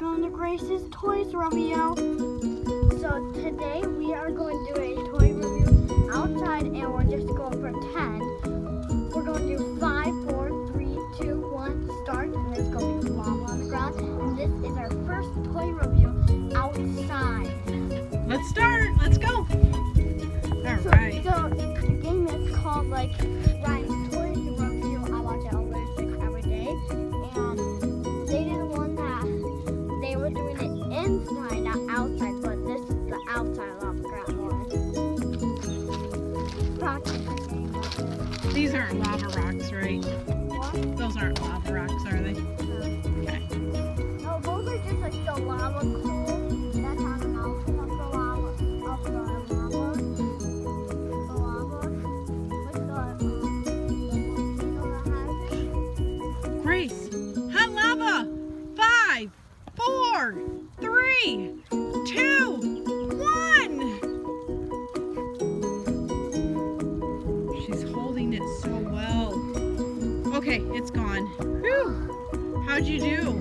Welcome to Grace's Toys Review. So today we are going to do a toy review outside and we're just going to pretend. We're going to do 5, 4, 3, 2, 1, start, and there's going to be lava on the ground. And this is our first toy review outside. Let's start. Let's go. Alright. So the game is called like Ryan's Toys Review. I watch it every day. And they did one that they were doing it inside, not outside, but this is the outside lava ground one. Practice game. These aren't lava rocks, right? What? Those aren't lava rocks, are they? Okay. No, those are just like the lava coal that's on the mountain of the lava. Of the lava. The lava. Like the volcano that has it. Grace, hot lava. 5, 4, 3, 2, 1. She's holding it so well. Okay, it's gone. Whew. How'd you do?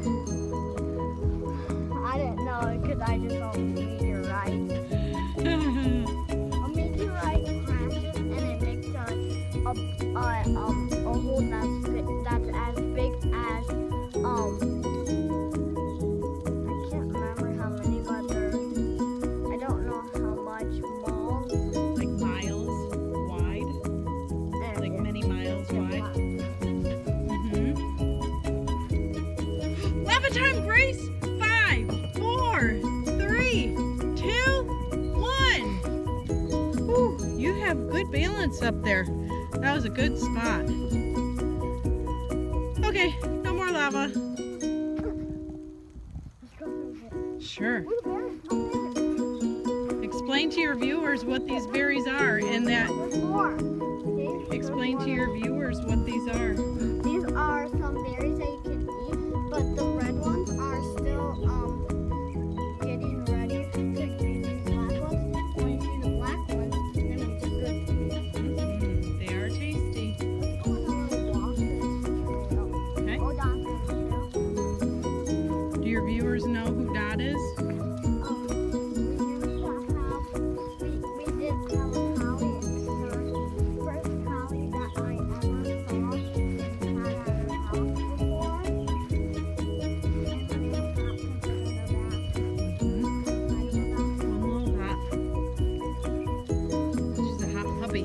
I didn't know because I just saw a meteorite. A meteorite crashes and it makes a hole that's as big as I can't remember how many, but there's I don't know how much malls. Like miles wide? And Like many miles wide? Lava time, Grace! 5, 4, 3, 2, 1. Whew, you have good balance up there. That was a good spot. Okay, no more lava. Let's go through it. Sure. Ooh, there's no berries. Explain to your viewers what these berries are and that. There's more. See? Explain to your viewers what these are. These are some berries that you can eat, but the red ones are still getting ready to be these black ones. When you see the black ones, then it's good to eat. They are tasty. Let's go ahead and walk this trail. Okay. Go down this trail. Do your viewers know who Dot is? We did have a collie. It's the first collie that I ever saw and had at our house before. And her name is Hot One little hot. She's a hot puppy.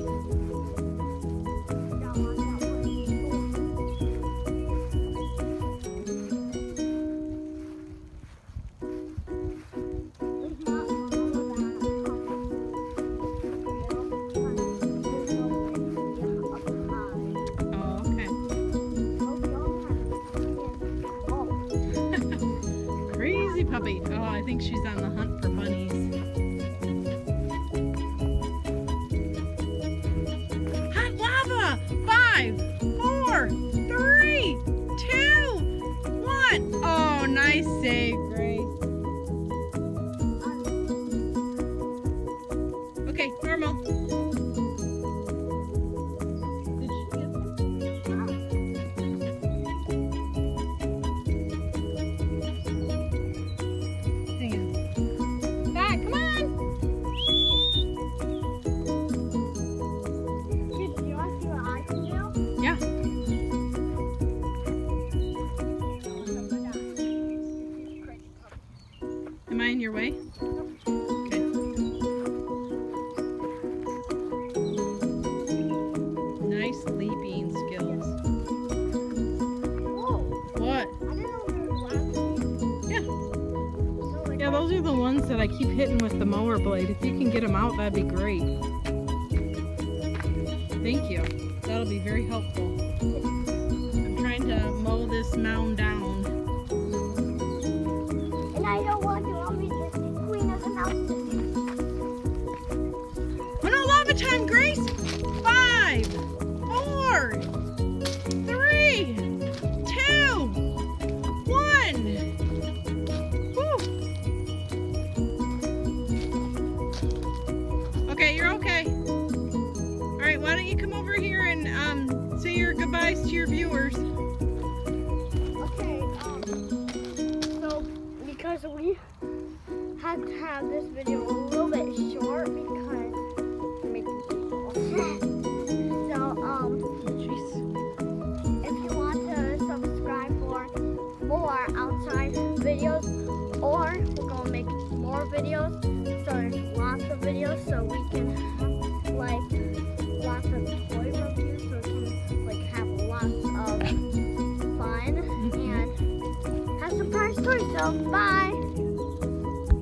Oh, okay. Crazy puppy. Oh, I think she's on the hunt for bunnies. Hot lava! 5, 4, 3, 2, 1. Oh, nice save, Grace. Okay, normal. Did she get them? Hang on. Dad, come on! Yeah. Am I in your way? Okay. Nice leaping skills. What? Yeah, those are the ones that I keep hitting with the mower blade. If you can get them out, that'd be great. Thank you. That'll be very helpful. I'm trying to mow this mound down. And I don't want to. I'll be the queen of the mountain. Oh no, lava time, Grace! 5, 4, 3, 2, 1. Whew. Okay, you're okay. All right, why don't you come over here and say your goodbyes to your viewers. Okay, because we had to have this video a little bit short because we're making people. So, Jeez. if you want to subscribe for more outside videos, or we're gonna make more videos, so there's lots of videos, so we can have like lots of toy reviews, so we can like have lots of fun and have surprise toys. So bye.